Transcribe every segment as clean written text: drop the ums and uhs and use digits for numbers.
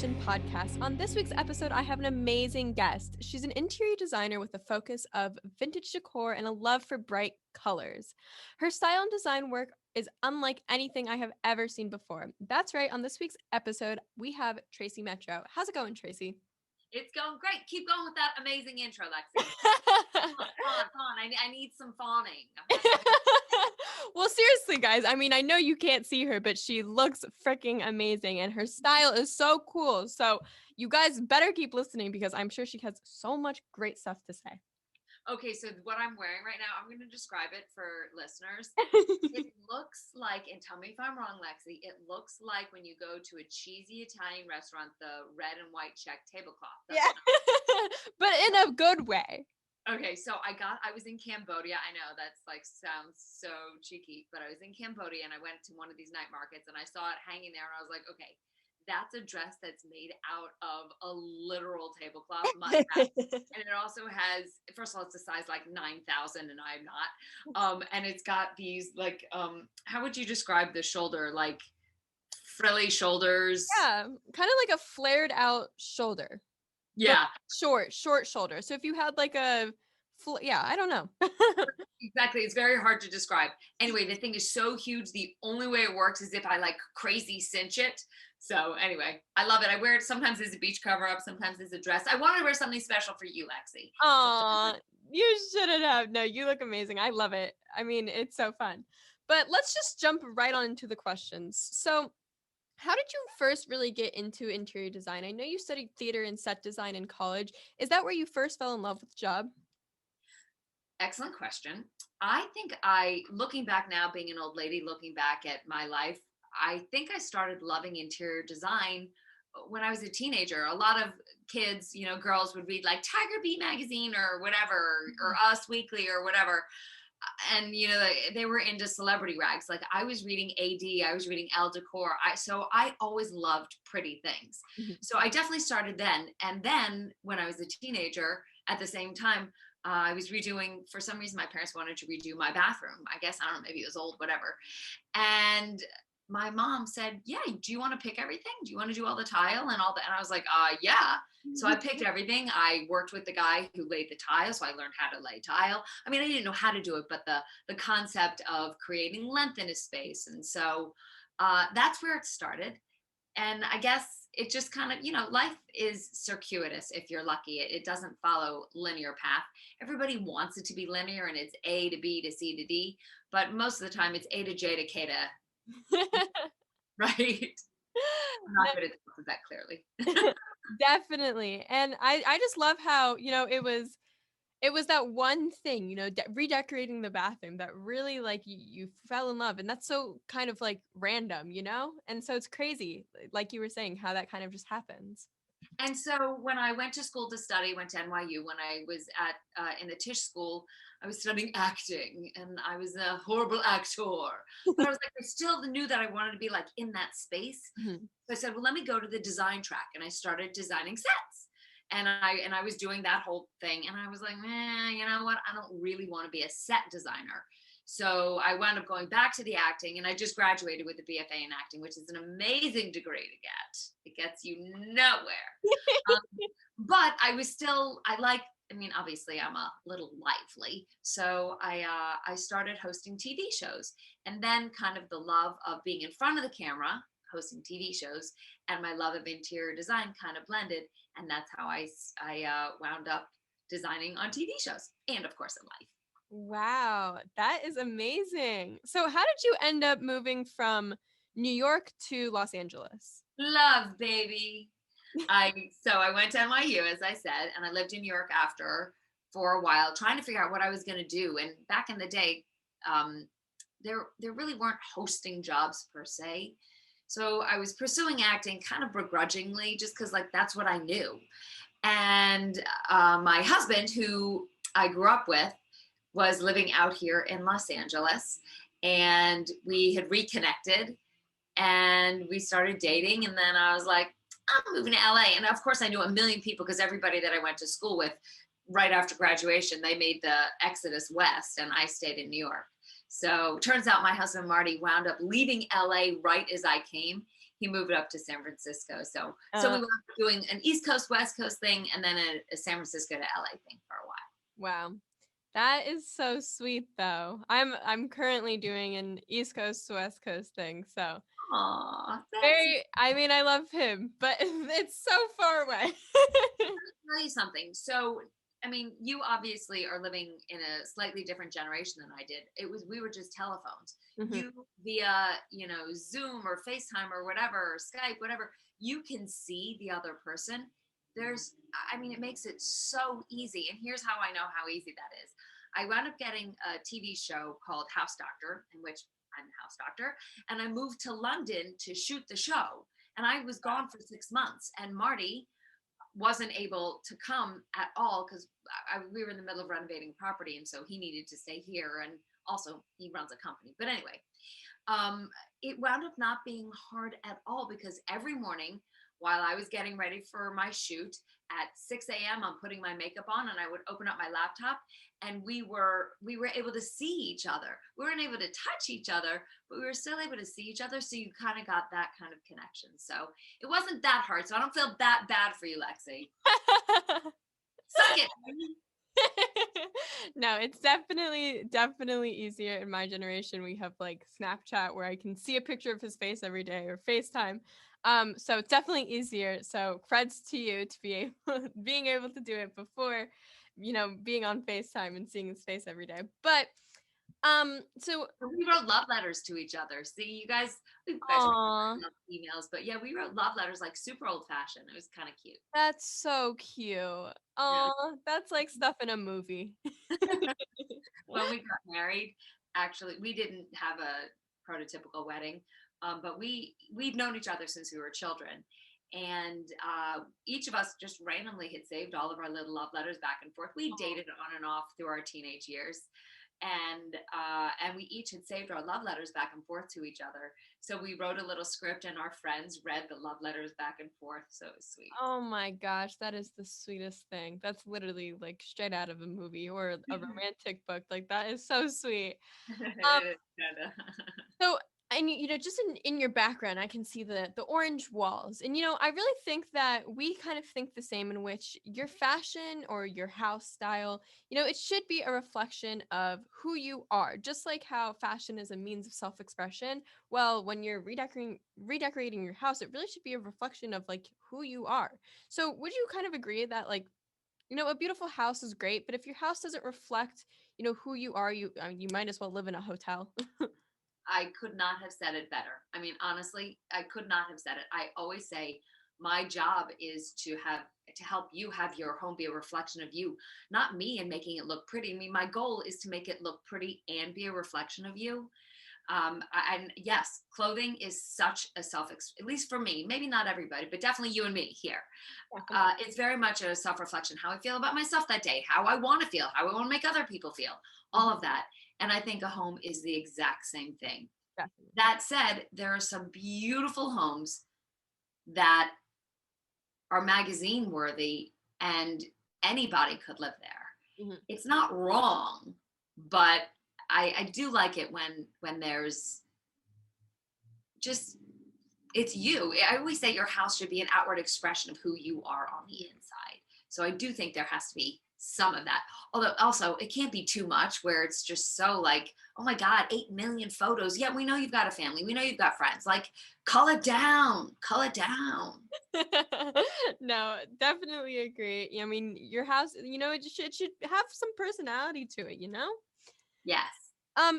Fashion Podcast. On this week's episode, I have an amazing guest. She's an interior designer with a focus of vintage decor and a love for bright colors. Her style and design work is unlike anything I have ever seen before. That's right, on this week's episode, we have Tracy Metro. How's it going, Tracy? It's going great. Keep going with that amazing intro, Lexy. Fawn. I need some fawning. Well, seriously, guys, I mean, I know you can't see her, but she looks freaking amazing and her style is so cool. So you guys better keep listening because I'm sure she has so much great stuff to say. Okay, so what I'm wearing right now, I'm going to describe it for listeners. It looks like, and tell me if I'm wrong, Lexy, it looks like when you go to a cheesy Italian restaurant, the red and white check tablecloth. Yeah, but in a good way. Okay, so I was in Cambodia. I know that's like sounds so cheeky, but I was in Cambodia and I went to one of these night markets and I saw it hanging there and I was like, okay, that's a dress that's made out of a literal tablecloth. And it also has, first of all, it's a size like 9,000 and I'm not. And it's got these like, how would you describe the shoulder? Like frilly shoulders. Yeah, kind of like a flared out shoulder. Yeah. Short shoulder. So if you had like I don't know. Exactly. It's very hard to describe. Anyway, the thing is so huge. The only way it works is if I like crazy cinch it. So anyway, I love it. I wear it sometimes as a beach cover up, sometimes as a dress. I want to wear something special for you, Lexy. Aw, you shouldn't have. No, you look amazing. I love it. I mean, it's so fun. But let's just jump right on into the questions. So how did you first really get into interior design? I know you studied theater and set design in college. Is that where you first fell in love with the job? Excellent question. I think looking back now, being an old lady, looking back at my life, I think I started loving interior design when I was a teenager. A lot of kids, girls would read like Tiger Bee magazine or whatever, or Us Weekly or whatever. And, they were into celebrity rags. Like I was reading AD, I was reading Elle Decor. So I always loved pretty things. Mm-hmm. So I definitely started then. And then when I was a teenager, at the same time, I was redoing, for some reason, my parents wanted to redo my bathroom. I guess, I don't know, maybe it was old, whatever. And my mom said, yeah, do you want to pick everything? Do you want to do all the tile and all that? And I was like, yeah. So I picked everything. I worked with the guy who laid the tile. So I learned how to lay tile. I mean, I didn't know how to do it, but the concept of creating length in a space. And so that's where it started. And I guess it just kind of, life is circuitous if you're lucky. It doesn't follow linear path. Everybody wants it to be linear and it's A to B to C to D. But most of the time it's A to J to K to right. I'm not good at that clearly. Definitely. And I just love how, it was that one thing, redecorating the bathroom that really like you fell in love. And that's so kind of like random, and so it's crazy, like you were saying, how that kind of just happens. And so when I went to school to study, went to NYU, when I was in the Tisch school, I was studying acting and I was a horrible actor. But I was like, I still knew that I wanted to be like in that space. Mm-hmm. So I said, well, let me go to the design track. And I started designing sets. And I was doing that whole thing. And I was like, you know what? I don't really want to be a set designer. So I wound up going back to the acting and I just graduated with a BFA in acting, which is an amazing degree to get. It gets you nowhere. But obviously I'm a little lively. So I started hosting TV shows, and then kind of the love of being in front of the camera, hosting TV shows, and my love of interior design kind of blended. And that's how I wound up designing on TV shows and of course in life. Wow, that is amazing. So how did you end up moving from New York to Los Angeles? Love, baby. So I went to NYU, as I said, and I lived in New York after for a while, trying to figure out what I was going to do. And back in the day, there really weren't hosting jobs per se. So I was pursuing acting kind of begrudgingly, just because like that's what I knew. And my husband, who I grew up with, was living out here in Los Angeles, and we had reconnected and we started dating. And then I was like, I'm moving to LA. And of course I knew a million people because everybody that I went to school with right after graduation, they made the exodus west and I stayed in New York. So turns out my husband, Marty, wound up leaving LA right as I came. he moved up to San Francisco. So Uh, we were doing an East Coast, West Coast thing, and then a San Francisco to LA thing for a while. wow. That is so sweet though. I'm currently doing an East Coast to West Coast thing. So Aw, that's very I mean I love him, but it's so far away. tell you something. So, I mean, you obviously are living in a slightly different generation than I did. We were just telephones. Mhm. You via, Zoom or FaceTime or whatever, or Skype, whatever, you can see the other person. I mean, it makes it so easy. And here's how I know how easy that is. I wound up getting a TV show called House Doctor, in which I'm the house doctor, and I moved to London to shoot the show. And I was gone for 6 months. And Marty, wasn't able to come at all because we were in the middle of renovating property, and so he needed to stay here. And also, he runs a company. But anyway, it wound up not being hard at all because every morning while I was getting ready for my shoot at 6 a.m., I'm putting my makeup on, and I would open up my laptop, and we were able to see each other. We weren't able to touch each other, but we were still able to see each other. So you kind of got that kind of connection. So it wasn't that hard. So I don't feel that bad for you, Lexi. Suck it. No, it's definitely easier in my generation. We have like Snapchat where I can see a picture of his face every day or FaceTime. So it's definitely easier. So creds to you to be able being able to do it before, being on FaceTime and seeing his face every day. But so We wrote love letters to each other. See, you guys were aw, emails, but yeah, we wrote love letters like super old fashioned. It was kind of cute. that's so cute. Yeah. Oh, that's like stuff in a movie. When we got married, actually, we didn't have a prototypical wedding, but we'd known each other since we were children, and each of us just randomly had saved all of our little love letters back and forth. We dated on and off through our teenage years, and we each had saved our love letters back and forth to each other. So we wrote a little script, and our friends read the love letters back and forth. So it was sweet. Oh my gosh, that is the sweetest thing. That's literally like straight out of a movie or a romantic book. Like that is so sweet. Um, Kinda. so and just in your background, I can see the orange walls. And I really think that we kind of think the same in which your fashion or your house style, it should be a reflection of who you are. Just like how fashion is a means of self-expression. Well, when you're redecorating your house, it really should be a reflection of like who you are. So would you kind of agree that like, a beautiful house is great, but if your house doesn't reflect, who you are, you might as well live in a hotel. I could not have said it better. I mean, honestly, I could not have said it. I always say my job is to help you have your home be a reflection of you, not me and making it look pretty. I mean, my goal is to make it look pretty and be a reflection of you. And yes, clothing is such a at least for me, maybe not everybody, but definitely you and me here. It's very much a self-reflection, how I feel about myself that day, how I want to feel, how I want to make other people feel, all of that. And I think a home is the exact same thing. Definitely. That said, there are some beautiful homes that are magazine worthy and anybody could live there. Mhm. It's not wrong, but I do like it when there's just it's you. I always say your house should be an outward expression of who you are on the inside. So I do think there has to be some of that. Although also it can't be too much where it's just so like, oh my God, 8 million photos. Yeah, we know you've got a family. We know you've got friends. Like, cull it down. Cull it down. No, definitely agree. I mean, your house, it should have some personality to it. Yes.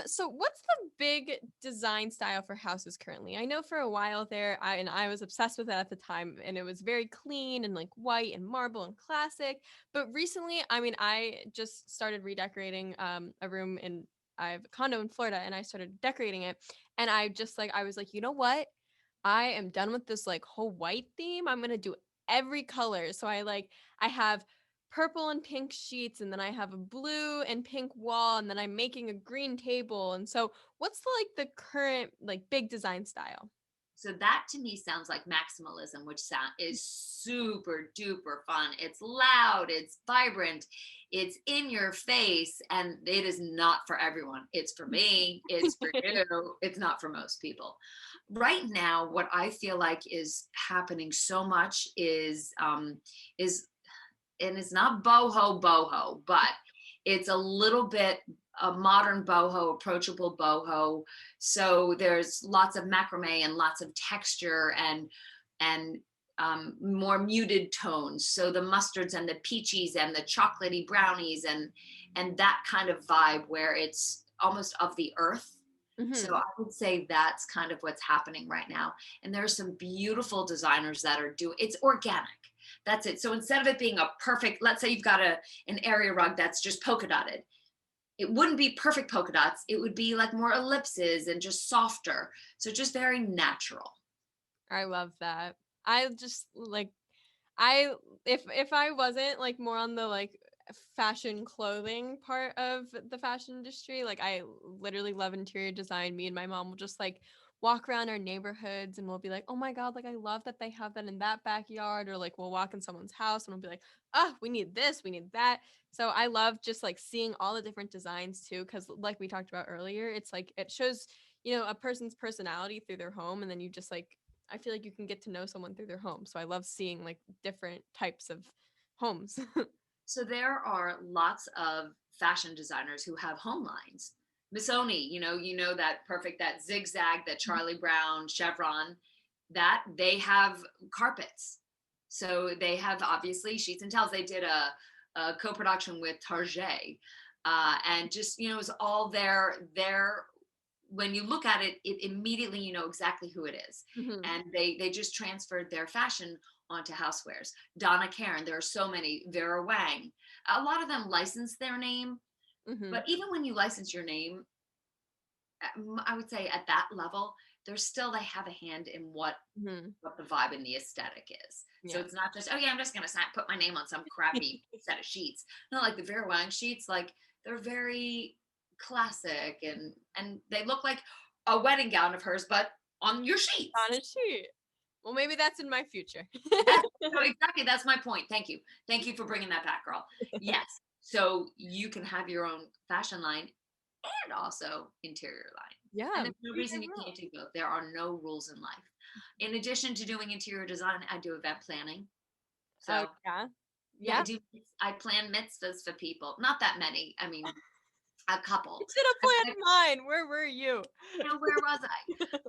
So what's the big design style for houses currently? I know for a while there, I was obsessed with it at the time, and it was very clean and like white and marble and classic. But recently, I mean, I just started redecorating a room in I have a condo in Florida, and I started decorating it, and I was like, you know what? I am done with this like whole white theme. I'm gonna do every color. So I have purple and pink sheets, and then I have a blue and pink wall, and then I'm making a green table. And so what's the current like big design style? So that to me sounds like maximalism, which is super duper fun. It's loud, it's vibrant, it's in your face, and it is not for everyone. It's for me, it's for you, it's not for most people. Right now, what I feel like is happening so much is and it's not boho, but it's a little bit a modern boho, approachable boho. So there's lots of macrame and lots of texture and more muted tones. So the mustards and the peaches and the chocolatey brownies and that kind of vibe where it's almost of the earth. So I would say that's kind of what's happening right now. And there are some beautiful designers that are doing it's organic. That's it. So instead of it being a perfect, let's say you've got an area rug that's just polka dotted, it wouldn't be perfect polka dots. It would be like more ellipses and just softer. So just very natural. I love that. I just like I if I wasn't like more on the like fashion clothing part of the fashion industry, like I literally love interior design. Me and my mom will just like walk around our neighborhoods and we'll be like, "Oh my god, like I love that they have that in that backyard," or like we'll walk in someone's house and we'll be like, "Oh, we need this, we need that." So I love just like seeing all the different designs too cuz like we talked about earlier, it's like it shows, a person's personality through their home and then you just like I feel like you can get to know someone through their home. So I love seeing like different types of homes. So there are lots of fashion designers who have home lines. Missoni, that perfect, that zigzag, that Charlie Brown chevron, that they have carpets. So they have obviously sheets and towels. They did a co-production with Target, and just it's all there. When you look at it, it immediately you know exactly who it is, Mhm. and they just transferred their fashion onto housewares. Donna Karan, there are so many. Vera Wang, a lot of them license their name, Mhm. but even when you license your name, I would say at that level, there's still they have a hand in what Mhm. what the vibe and the aesthetic is. So Yeah. it's not just, oh yeah, I'm just gonna put my name on some crappy set of sheets. No, like the Vera Wang sheets, like they're very classic and they look like a wedding gown of hers, but on your sheets. On a sheet. Well, maybe that's in my future. Yes, no, exactly. That's my point. Thank you. Thank you for bringing that back, girl. Yes. So you can have your own fashion line and also interior line. And Yeah, there's no maybe I reason you will. can't do both. There are no rules in life. In addition to doing interior design, I do event planning. Oh, So yeah. yeah, Yeah. I plan mitzvahs for people. Not that many. I mean, a You couple. should have I, planned mine. Where were you? where was I?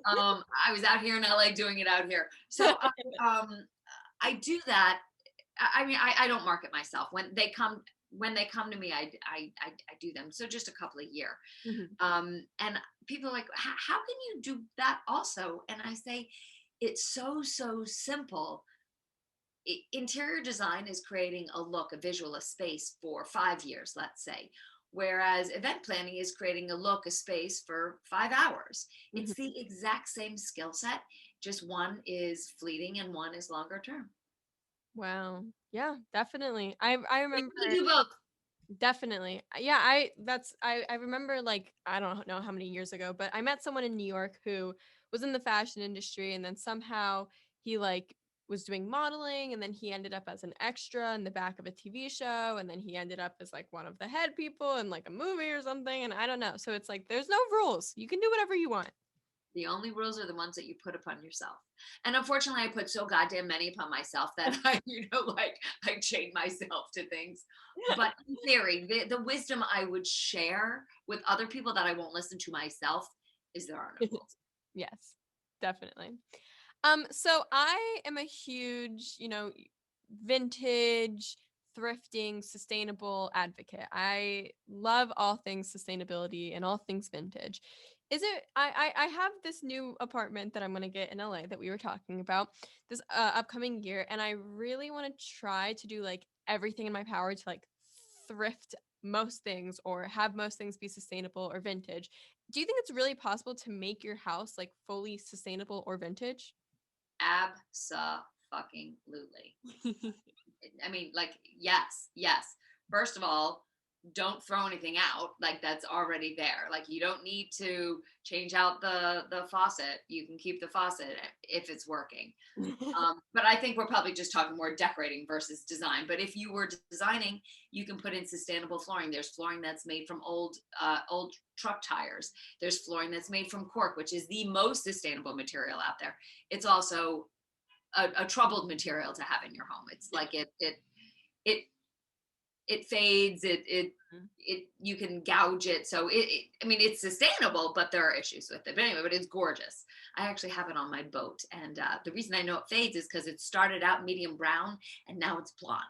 I was out here in LA doing it out here. So I do that. I mean, I don't market myself when they come to me. I do them. So just a couple a year. Mhm. And people are like, how can you do that also? And I say, it's so simple. Interior design is creating a look, a visual, a space for 5 years, let's say. Whereas event planning is creating a look, a space for 5 hours. It's Mhm. the exact same skill set, just one is fleeting and one is longer term. Wow. Yeah, definitely. I But remember. you can do both. Definitely. Yeah, I remember like I don't know how many years ago, but I met someone in New York who was in the fashion industry and then somehow he like was doing modeling and then he ended up as an extra in the back of a TV show and then he ended up as like one of the head people in like a movie or something and I don't know. So it's like there's no rules. You can do whatever you want. The only rules are the ones that you put upon yourself. And unfortunately, I put so goddamn many upon myself that I chain myself to things. But in theory, the wisdom I would share with other people that I won't listen to myself is there are no rules. Yes. Definitely. So I am a huge, vintage, thrifting, sustainable advocate. I love all things sustainability and all things vintage. Is it I have this new apartment that I'm gonna get in LA that we were talking about this upcoming year, and I really want to try to do like everything in my power to like thrift most things or have most things be sustainable or vintage. Do you think it's really possible to make your house like fully sustainable or vintage? Abso-fucking-lutely. I mean, like, yes. First of all, don't throw anything out like that's already there. Like you don't need to change out the faucet. You can keep the faucet if it's working. But I think we're probably just talking more decorating versus design. But if you were designing, you can put in sustainable flooring. There's flooring that's made from old truck tires. There's flooring that's made from cork, which is the most sustainable material out there. It's also a troubled material to have in your home. It's like it it fades. It you can gouge it. So I mean, it's sustainable, but there are issues with it. But anyway, but it's gorgeous. I actually have it on my boat, and the reason I know it fades is because it started out medium brown and now it's blonde.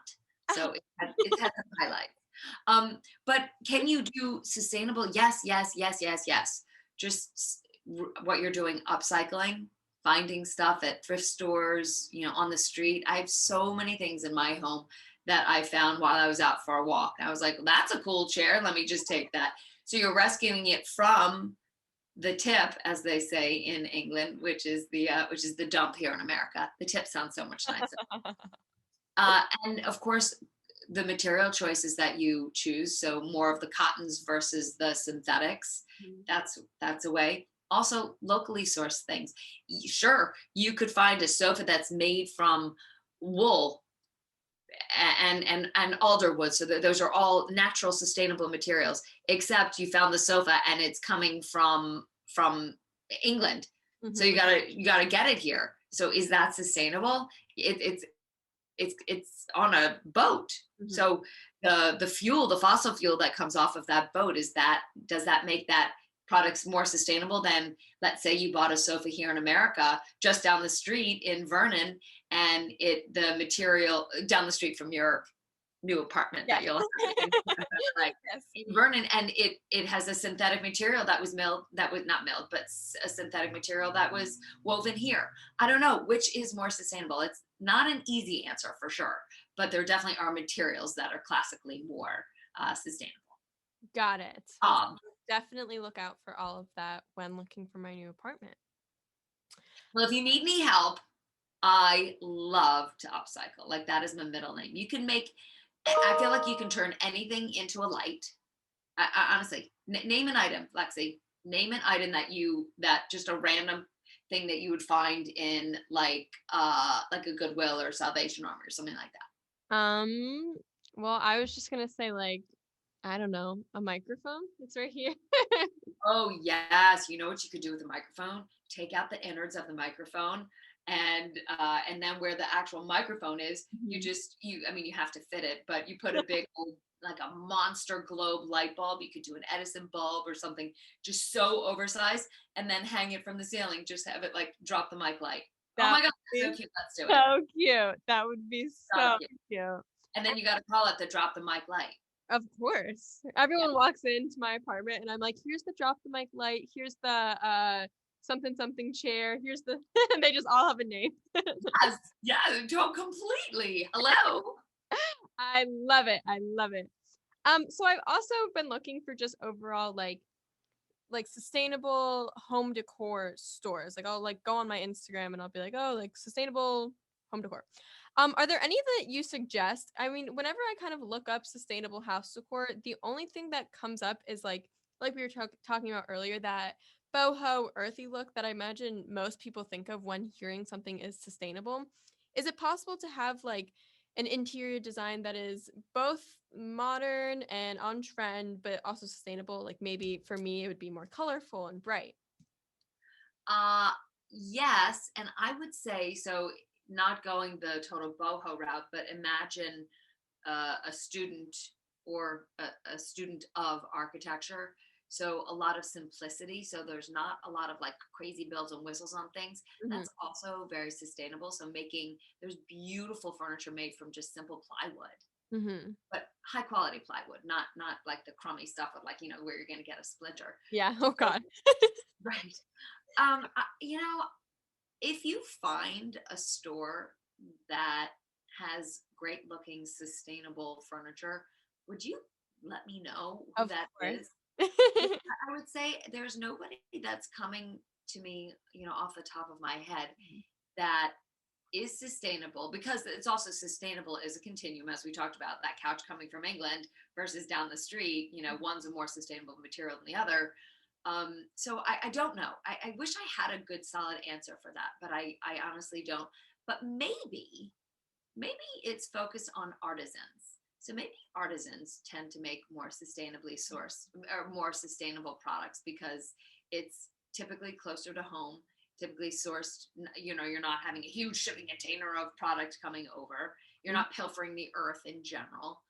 So it has some highlights. But can you do sustainable? Yes, yes, yes, yes, yes. Just what you're doing, upcycling, finding stuff at thrift stores, on the street. I have so many things in my home that I found while I was out for a walk. I was like, well, that's a cool chair. Let me just take that. So you're rescuing it from the tip, as they say in England, which is the dump here in America. The tip sounds so much nicer. And of course, the material choices that you choose. So more of the cottons versus the synthetics. That's a way. Also, locally sourced things. Sure, you could find a sofa that's made from wool and alder wood, so those are all natural sustainable materials, except you found the sofa and it's coming from England. So you gotta get it here. So is that sustainable? It's on a boat. So the fossil fuel that comes off of that boat, does that make that products more sustainable than, let's say, you bought a sofa here in America just down the street in Vernon, and the material down the street from your new apartment that you'll have like in Vernon, and it has a synthetic material that was not milled, but a synthetic material that was woven here. I don't know which is more sustainable. It's not an easy answer for sure, but there definitely are materials that are classically more sustainable. Got it. Definitely look out for all of that when looking for my new apartment. Well, if you need any help, I love to upcycle. Like, that is my middle name. I feel like you can turn anything into a light. I honestly, name an item, Lexy. Name an item that just a random thing that you would find in like a Goodwill or Salvation Army or something like that. Well, I was just gonna say, like, I don't know, a microphone. It's right here. Oh yes, you know what you could do with a microphone? Take out the innards of the microphone, and then where the actual microphone is, you have to fit it, but you put a big old, like a monster globe light bulb. You could do an Edison bulb or something, just so oversized, and then hang it from the ceiling. Just have it like drop the mic light. Oh my god, so cute! Let's do it. So cute. That would be so cute. And then you got to call it the drop the mic light. Of course. Everyone walks into my apartment and I'm like, here's the drop the mic light. Here's the something something chair. Here's the and they just all have a name. Yes, yeah, completely. Hello. I love it. I love it. So I've also been looking for just overall like sustainable home decor stores. Like I'll like go on my Instagram and I'll be like, oh, like sustainable home decor. Are there any that you suggest? I mean, whenever I kind of look up sustainable house decor, the only thing that comes up is like we were talking about earlier, that boho earthy look that I imagine most people think of when hearing something is sustainable. Is it possible to have like an interior design that is both modern and on trend, but also sustainable? Like maybe for me, it would be more colorful and bright. Yes, and I would say so. Not going the total boho route, but imagine a student or a student of architecture. So a lot of simplicity. So there's not a lot of like crazy bells and whistles on things. That's also very sustainable. So there's beautiful furniture made from just simple plywood, but high quality plywood, not like the crummy stuff with like, where you're going to get a splinter. Yeah. Oh God. Right. If you find a store that has great looking sustainable furniture, would you let me know who that is? I would say there's nobody that's coming to me, off the top of my head that is sustainable, because it's also sustainable as a continuum, as we talked about, that couch coming from England versus down the street, one's a more sustainable material than the other. So I don't know. I wish I had a good solid answer for that, but I honestly don't. But maybe it's focused on artisans. So maybe artisans tend to make more sustainably sourced or more sustainable products because it's typically closer to home, typically sourced. You're not having a huge shipping container of product coming over. You're not pilfering the earth in general.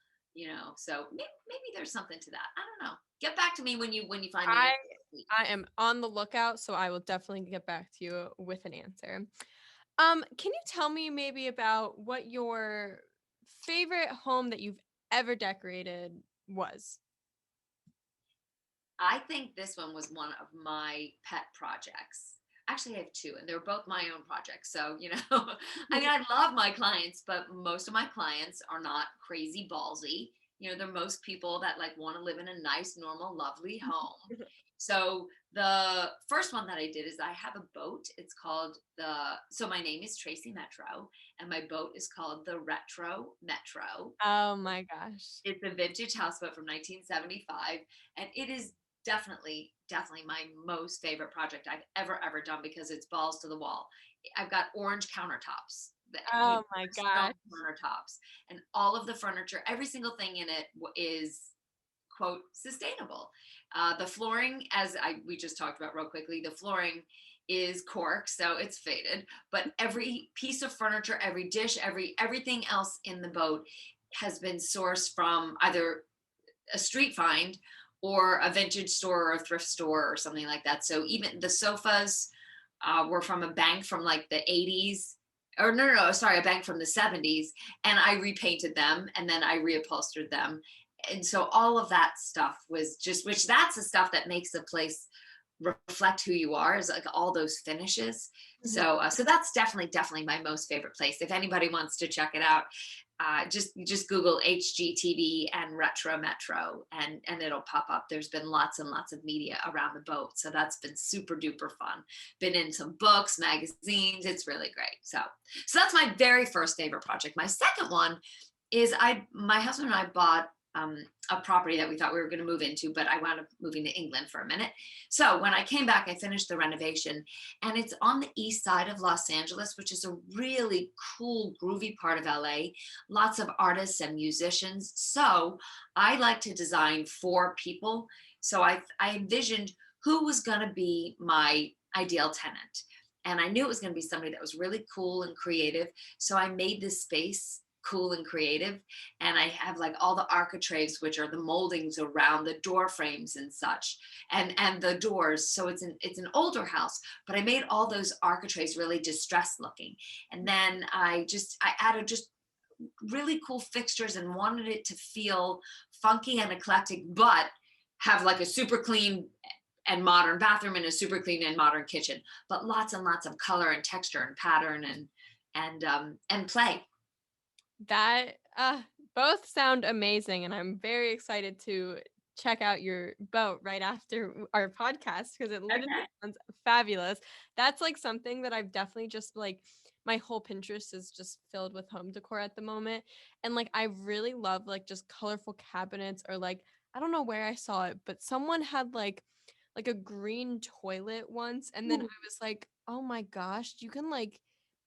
So maybe there's something to that. I don't know. Get back to me when you find the I answer. I am on the lookout, so I will definitely get back to you with an answer. Can you tell me maybe about what your favorite home that you've ever decorated was? I think this one was one of my pet projects. Actually, I have two, and they're both my own projects. So, I mean, I love my clients, but most of my clients are not crazy ballsy. They're most people that like want to live in a nice, normal, lovely home. So the first one that I did is I have a boat. It's called so my name is Tracy Metro, and my boat is called the Retro Metro. Oh my gosh. It's a vintage houseboat from 1975, and it is definitely my most favorite project I've ever done because it's balls to the wall. I've got orange countertops, Oh my stone gosh. countertops, and all of the furniture, every single thing in it is quote sustainable. The flooring, we just talked about real quickly, the flooring is cork, so it's faded. But every piece of furniture, every dish, everything else in the boat has been sourced from either a street find or a vintage store or a thrift store or something like that. So even the sofas were from a bank from like the 80s. Or no, sorry, a bank from the 70s. And I repainted them and then I reupholstered them. And so all of that stuff was which that's the stuff that makes a place reflect who you are, is like all those finishes. So that's definitely my most favorite place. If anybody wants to check it out, just Google HGTV and Retro Metro, and it'll pop up. There's been lots and lots of media around the boat, so that's been super duper fun. Been in some books, magazines. It's really great. So that's my very first favorite project. My second one is my husband and I bought a property that we thought we were going to move into, but I wound up moving to England for a minute. So when I came back, I finished the renovation, and it's on the east side of Los Angeles, which is a really cool, groovy part of LA. Lots of artists and musicians. So I like to design for people. So I envisioned who was going to be my ideal tenant. And I knew it was going to be somebody that was really cool and creative. So I made this space cool and creative, and I have like all the architraves, which are the moldings around the door frames and such, and the doors. So it's an older house, but I made all those architraves really distressed looking, and then I added just really cool fixtures and wanted it to feel funky and eclectic, but have like a super clean and modern bathroom and a super clean and modern kitchen, but lots and lots of color and texture and pattern and play. That both sound amazing, and I'm very excited to check out your boat right after our podcast because it literally Okay. sounds fabulous. That's like something that I've definitely just like my whole Pinterest is just filled with home decor at the moment. And like I really love like just colorful cabinets or like I don't know where I saw it, but someone had like a green toilet once and then I was like, "Oh my gosh, you can like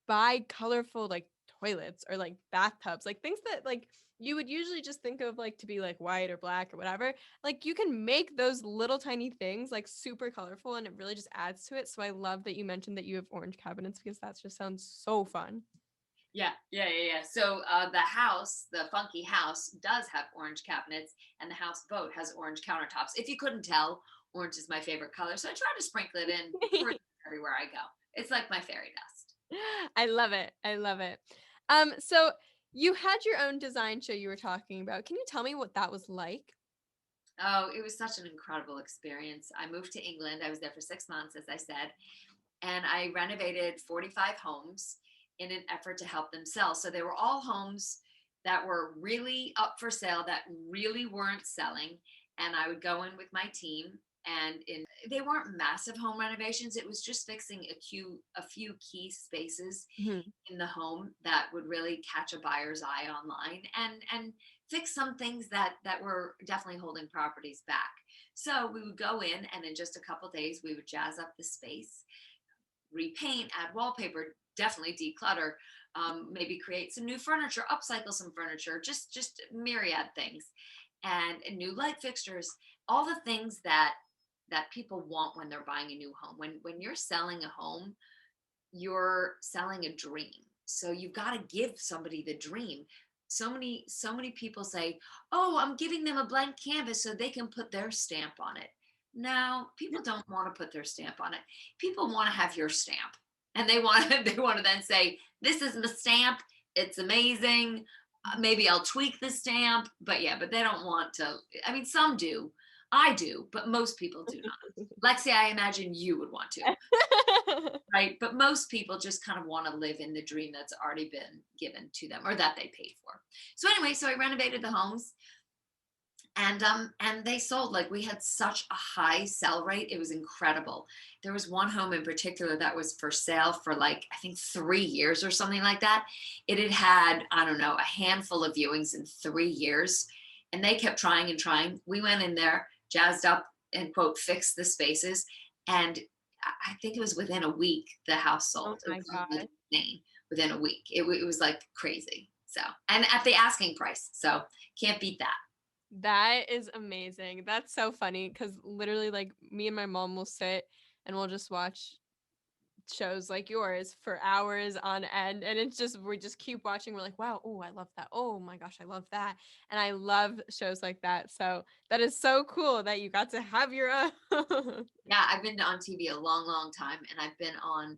buy colorful like toilets or like bathtubs, like things that like you would usually just think of like to be like white or black or whatever. Like you can make those little tiny things like super colorful and it really just adds to it. So I love that you mentioned that you have orange cabinets because that just sounds so fun. Yeah. So the funky house does have orange cabinets, and the houseboat has orange countertops. If you couldn't tell, orange is my favorite color, so I try to sprinkle it in everywhere I go. It's like my fairy dust. I love it. I love it. So you had your own design show you were talking about. Can you tell me what that was like? Oh, it was such an incredible experience. I moved to England. I was there for 6 months, as I said, and I renovated 45 homes in an effort to help them sell. So they were all homes that were really up for sale, that really weren't selling. And I would go in with my team And they weren't massive home renovations. It was just fixing a few key spaces Mhm. in the home that would really catch a buyer's eye online, and fix some things that were definitely holding properties back. So we would go in, and in just a couple days we would jazz up the space, repaint, add wallpaper, definitely declutter, maybe create some new furniture, upcycle some furniture, just myriad things, and new light fixtures, all the things that people want when they're buying a new home. When you're selling a home, you're selling a dream. So you've got to give somebody the dream. So many people say, "Oh, I'm giving them a blank canvas so they can put their stamp on it." No, people don't want to put their stamp on it. People want to have your stamp. And they want to then say, "This is my stamp. It's amazing. Maybe I'll tweak the stamp." But yeah, but they don't want to. I mean, some do. I do, but most people do not. Lexi, I imagine you would want to, right? But most people just kind of want to live in the dream that's already been given to them or that they paid for. So anyway, so I renovated the homes, and they sold. Like, we had such a high sell rate. It was incredible. There was one home in particular that was for sale for, like, I think 3 years or something like that. It had had, I don't know, a handful of viewings in 3 years, and they kept trying and trying. We went in there, jazzed up, and quote fixed the spaces, and I think it was within a week the house Oh sold. It my was god. insane. Within a week, it was like crazy. So, and at the asking price, so can't beat that. That is amazing. That's so funny because literally, like, me and my mom will sit and we'll just watch shows like yours for hours on end. And it's just, we just keep watching. We're like, wow, oh, I love that. Oh my gosh, I love that. And I love shows like that. So that is so cool that you got to have your own. Yeah, I've been on TV a long, long time, and I've been on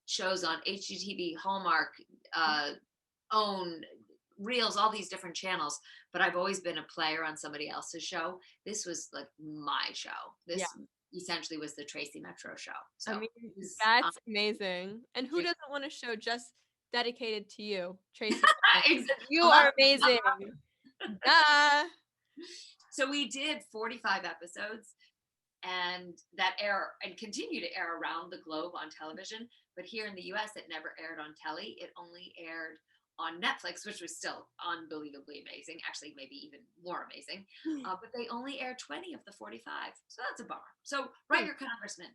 shows on HGTV, Hallmark, uh, OWN, Reels, all these different channels. But I've always been a player on somebody else's show. This was like my show. Yeah. This essentially was the Tracy Metro show. I So mean, it was, that's amazing. And who it- doesn't want a show just dedicated to you, Tracy? You a lot are of amazing. Duh. so we did 45 episodes, and that air and continue to air around the globe on television. But here in the US, it never aired on telly. It only aired on Netflix, which was still unbelievably amazing, actually maybe even more amazing. But they only aired 20 of the 45, so that's a bummer. So write your congressman,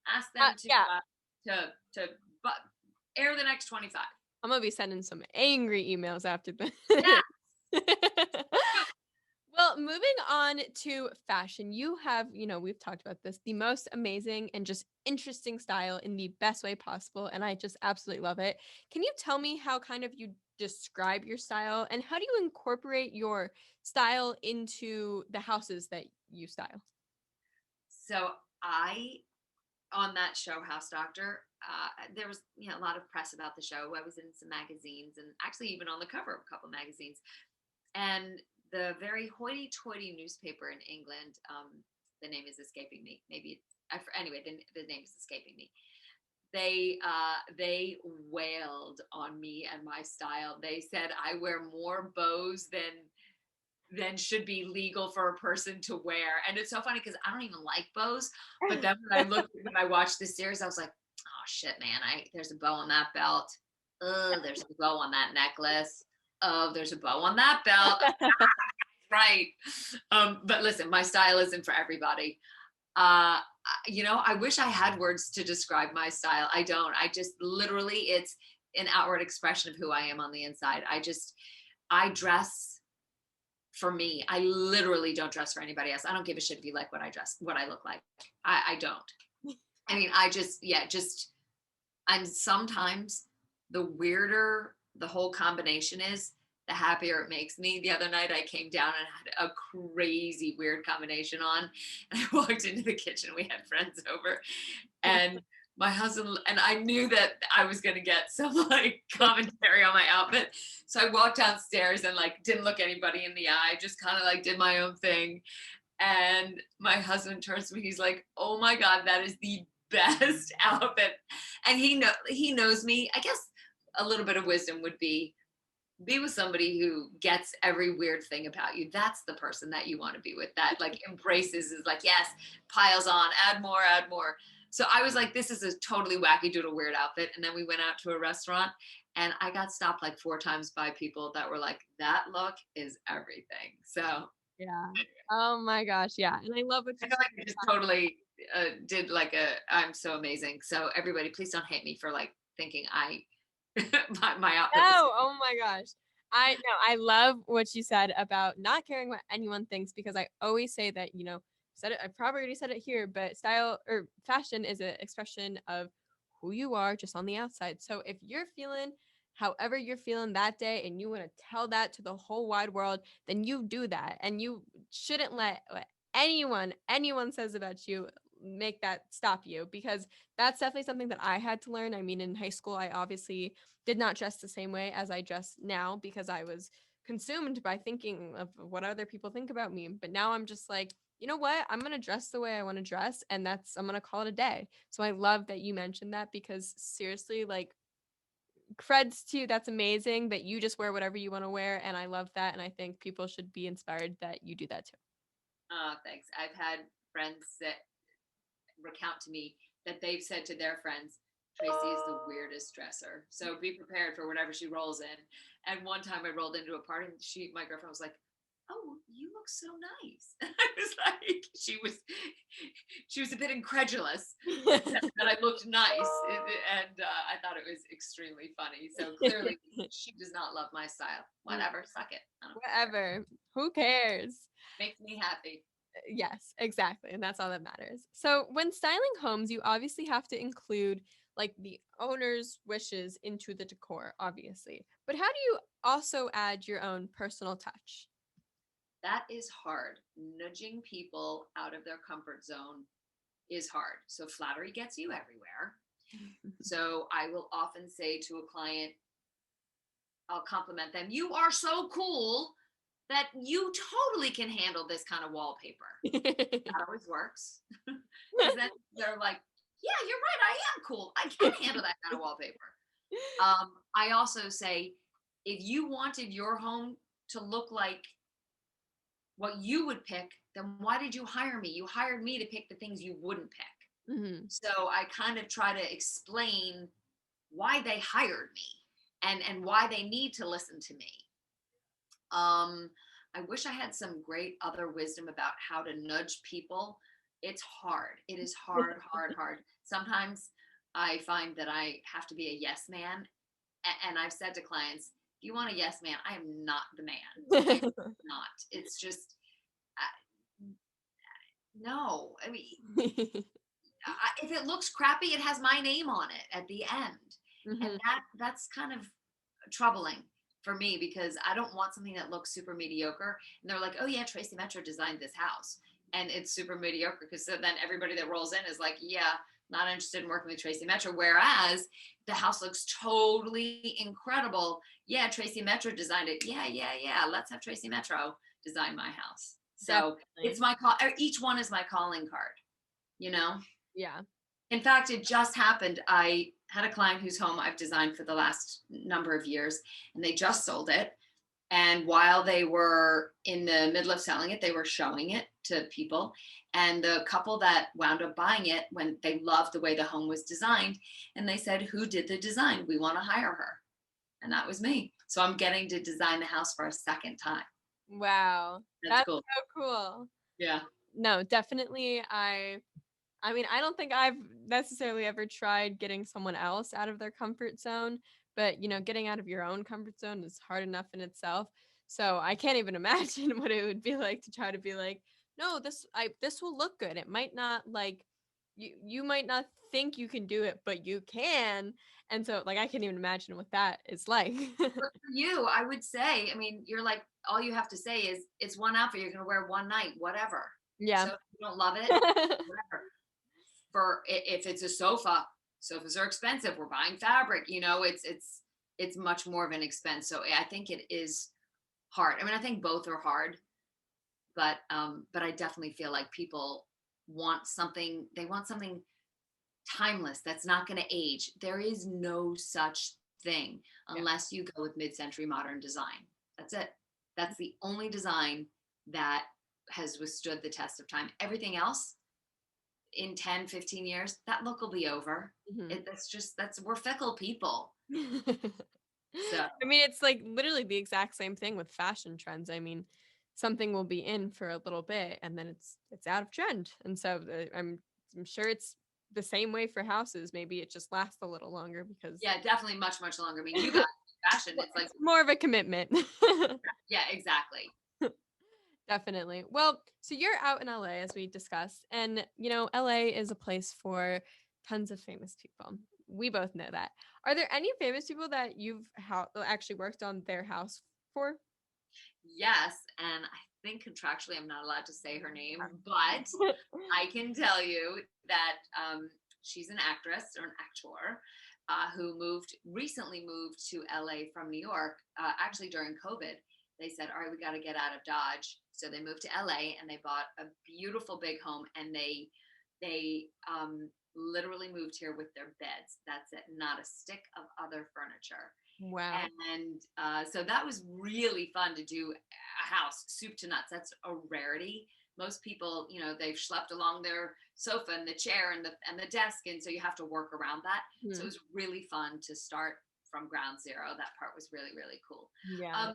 ask them Yeah, to air the next 25. I'm gonna be sending some angry emails after this. Yeah. Well, moving on to fashion, you have, we've talked about this, the most amazing and just interesting style in the best way possible. And I just absolutely love it. Can you tell me how kind of you describe your style and how do you incorporate your style into the houses that you style? So I on that show, House Doctor, there was a lot of press about the show. I was in some magazines, and actually even on the cover of a couple magazines. And the very hoity-toity newspaper in England, the name is escaping me. Maybe anyway, the name is escaping me. They wailed on me and my style. They said I wear more bows than should be legal for a person to wear. And it's so funny because I don't even like bows. But then when I watched this series, I was like, oh shit, man, there's a bow on that belt. Oh, there's a bow on that necklace. Oh, there's a bow on that belt. Right. But listen, my style isn't for everybody. I wish I had words to describe my style. I don't. I just literally, it's an outward expression of who I am on the inside. I dress for me. I literally don't dress for anybody else. I don't give a shit if you like what I look like. I don't. I mean, I'm sometimes the weirder the whole combination is, the happier it makes me. The other night I came down and had a crazy weird combination on. And I walked into the kitchen. We had friends over, and my husband, and I knew that I was going to get some like commentary on my outfit. So I walked downstairs and like didn't look anybody in the eye, just kind of like did my own thing. And my husband turns to me, he's like, "Oh my God, that is the best outfit." And he knows me. I guess a little bit of wisdom would be, be with somebody who gets every weird thing about you. That's the person that you want to be with, that like embraces, is like, yes, piles on, add more, add more. So I was like, this is a totally wacky doodle weird outfit. And then we went out to a restaurant and I got stopped like 4 times by people that were like, that look is everything. So Yeah. Oh my gosh. Yeah. And I love what I you feel said. like I just totally did like I'm so amazing. So everybody, please don't hate me for like thinking my outfit was. No, oh my gosh. I know I love what you said about not caring what anyone thinks because I always say that, said it, I probably already said it here, but style or fashion is an expression of who you are just on the outside. So if you're feeling however you're feeling that day and you want to tell that to the whole wide world, then you do that. And you shouldn't let what anyone says about you make that stop you because that's definitely something that I had to learn. I mean, in high school, I obviously did not dress the same way as I dress now because I was consumed by thinking of what other people think about me. But now I'm just like, you know what? I'm going to dress the way I want to dress and I'm going to call it a day. So I love that you mentioned that because seriously, like creds to you. That's amazing that you just wear whatever you want to wear. And I love that. And I think people should be inspired that you do that too. Thanks. I've had friends that recount to me that they've said to their friends, Tracy is the weirdest dresser. So be prepared for whatever she rolls in. And one time I rolled into a party and my girlfriend was like, oh, you look so nice. And I was like, she was a bit incredulous that I looked nice. And I thought it was extremely funny. So clearly she does not love my style. Whatever, suck it. I don't Whatever. care. Who cares? Makes me happy. Yes, exactly. And that's all that matters. So, when styling homes, you obviously have to include like the owner's wishes into the decor, obviously. But how do you also add your own personal touch? That is hard. Nudging people out of their comfort zone is hard. So flattery gets you everywhere. So I will often say to a client, I'll compliment them, you are so cool that you totally can handle this kind of wallpaper. That always works. Because then they're like, yeah, you're right. I am cool. I can handle that kind of wallpaper. I also say, if you wanted your home to look like what you would pick, then why did you hire me? You hired me to pick the things you wouldn't pick. Mm-hmm. So I kind of try to explain why they hired me and why they need to listen to me. I wish I had some great other wisdom about how to nudge people. It's hard. It is hard, hard, hard. Sometimes I find that I have to be a yes man. And I've said to clients, if you want a yes man, I am not the man. I am not. It's just, no. I mean, if it looks crappy, it has my name on it at the end. Mm-hmm. And that's kind of troubling for me because I don't want something that looks super mediocre. And they're like, oh yeah, Tracy Metro designed this house. And it's super mediocre because so then everybody that rolls in is like, yeah, not interested in working with Tracy Metro. Whereas the house looks totally incredible. Yeah, Tracy Metro designed it. Yeah. Let's have Tracy Metro design my house. So Definitely. it's my call. Each one is my calling card, you know? Yeah. In fact, it just happened. I had a client whose home I've designed for the last number of years, and they just sold it. And while they were in the middle of selling it, they were showing it to people. And the couple that wound up buying it, when they loved the way the home was designed, and they said, who did the design? We want to hire her. And that was me. So I'm getting to design the house for a second time. Wow. That's That's cool. so cool. Yeah. No, definitely. I mean, I don't think I've necessarily ever tried getting someone else out of their comfort zone, but getting out of your own comfort zone is hard enough in itself. So I can't even imagine what it would be like to try to be like, no, this will look good. It might not like you might not think you can do it, but you can. And so like I can't even imagine what that is like. But for you, I would say, I mean, you're like, all you have to say is it's one outfit you're going to wear one night, whatever. Yeah. So if you don't love it, whatever. For if it's a sofa, sofas are expensive. We're buying fabric, it's much more of an expense. So I think it is hard. I mean, I think both are hard, but I definitely feel like people want something. They want something timeless that's not going to age. There is no such thing Yeah. unless you go with mid-century modern design. That's it. That's the only design that has withstood the test of time. Everything else in 10, 15 years, that look will be over. Mhm. We're fickle people. So I mean, it's like literally the exact same thing with fashion trends. I mean, something will be in for a little bit and then it's out of trend. And so I'm sure it's the same way for houses. Maybe it just lasts a little longer because yeah, definitely much, much longer. I mean, you got fashion. It's like, it's more of a commitment. yeah, exactly. Definitely. Well, so you're out in LA as we discussed, and LA is a place for tons of famous people. We both know that. Are there any famous people that you've actually worked on their house for? Yes. And I think contractually I'm not allowed to say her name, but I can tell you that she's an actress or an actor who recently moved to LA from New York, actually during COVID. They said, all right, we got to get out of Dodge. So they moved to LA and they bought a beautiful big home, and they literally moved here with their beds. That's it. Not a stick of other furniture. Wow. And so that was really fun to do a house soup to nuts. That's a rarity. Most people, they've schlepped along their sofa and the chair and the desk, and so you have to work around that. So it Hmm. was really fun to start from ground zero. That part was really, really cool. Yeah.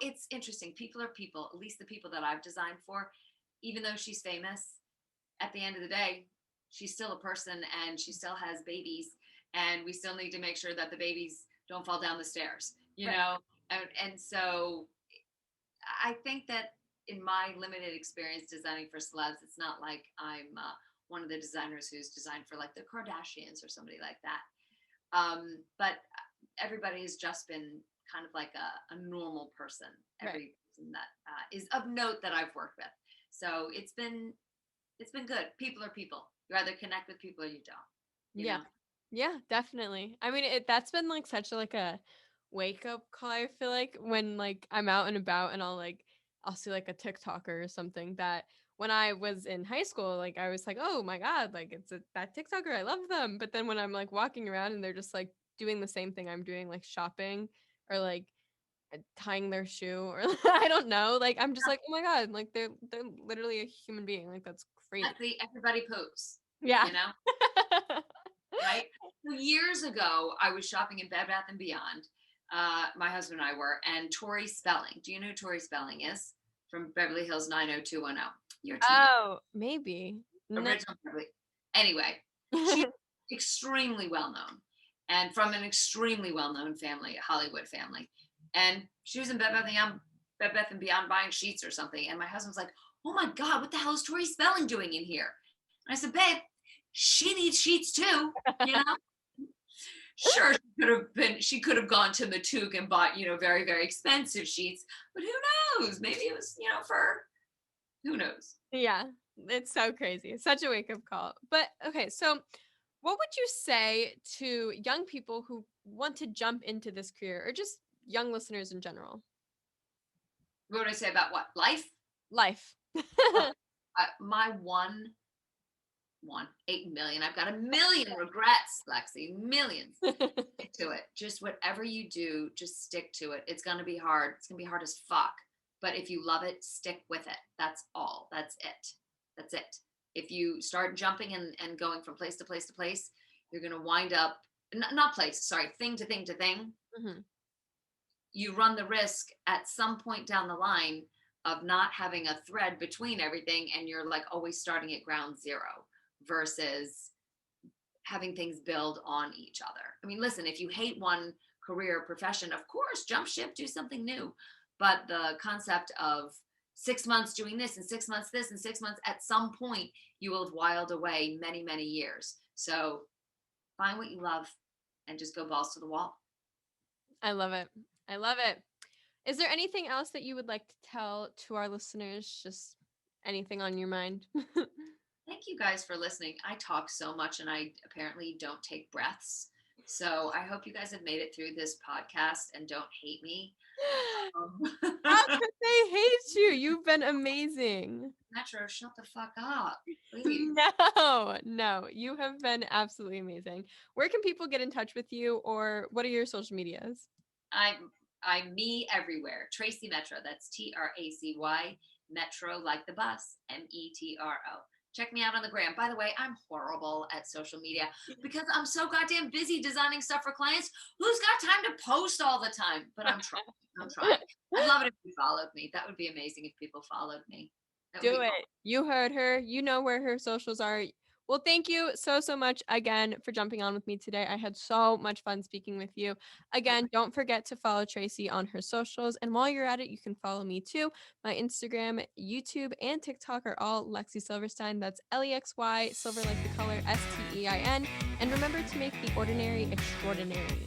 It's interesting. People are people. At least the people that I've designed for, even though she's famous, at the end of the day, she's still a person and she still has babies, and we still need to make sure that the babies don't fall down the stairs, Right. and so I think that in my limited experience designing for celebs, it's not like I'm one of the designers who's designed for like the Kardashians or somebody like that. But everybody has just been kind of like a normal person. Right. Every person that is of note that I've worked with. So it's been good. People are people. You either connect with people or you don't. You Yeah. know. Yeah, definitely. I mean, that's been like such a wake up call. I feel like when like I'm out and about and I'll see like a TikToker or something that when I was in high school, like I was like, oh my God, like that TikToker, I love them. But then when I'm like walking around and they're just like doing the same thing I'm doing, like shopping or like tying their shoe or I don't know, like I'm just like, oh my God, like they're literally a human being. Like that's crazy. That's the everybody poops. Yeah. You know. Right? So years ago, I was shopping in Bed Bath and Beyond. My husband and I were, and Tori Spelling. Do you know who Tori Spelling is? From Beverly Hills 90210. You're too young. Oh, maybe. No. Original Beverly. Anyway, she's extremely well known, and from an extremely well known family, a Hollywood family. And she was in Bed Bath and Beyond buying sheets or something. And my husband's like, "Oh my God, what the hell is Tori Spelling doing in here?" And I said, "Babe, she needs sheets too, you know." Sure, she could have gone to Matug and bought, very, very expensive sheets, but who knows? Maybe it was, for who knows. Yeah, it's so crazy. It's such a wake up call. But okay, so what would you say to young people who want to jump into this career or just young listeners in general? What would I say about what? Life? Life. Okay. My 8 million. I've got a million regrets, Lexi, millions. Stick to it. Just whatever you do, just stick to it. It's going to be hard. It's going to be hard as fuck. But if you love it, stick with it. That's all. That's it. That's it. If you start jumping and going from place to place to place, you're going to wind up, not place, sorry, thing to thing to thing. Mhm. You run the risk at some point down the line of not having a thread between everything, and you're like always starting at ground zero versus having things build on each other. I mean, listen, if you hate one career or profession, of course, jump ship, do something new. But the concept of 6 months doing this and 6 months this and 6 months, at some point, you will have whiled away many, many years. So find what you love and just go balls to the wall. I love it. I love it. Is there anything else that you would like to tell to our listeners? Just anything on your mind? Thank you guys for listening. I talk so much and I apparently don't take breaths. So I hope you guys have made it through this podcast and don't hate me. How could they hate you? You've been amazing. Metro, shut the fuck up, please. No, you have been absolutely amazing. Where can people get in touch with you, or what are your social medias? I'm me everywhere. Tracy Metro. That's Tracy Metro, like the bus. Metro. Check me out on the gram. By the way, I'm horrible at social media because I'm so goddamn busy designing stuff for clients. Who's got time to post all the time? But I'm trying. I'm trying. I'd love it if you followed me. That would be amazing if people followed me. That would Do be it. cool. You heard her. You know where her socials are. Well, thank you so much again for jumping on with me today. I had so much fun speaking with you. Again, don't forget to follow Tracy on her socials. And while you're at it, you can follow me too. My Instagram, YouTube, and TikTok are all Lexy Silverstein. That's Lexy, silver like the color, Stein. And remember to make the ordinary extraordinary.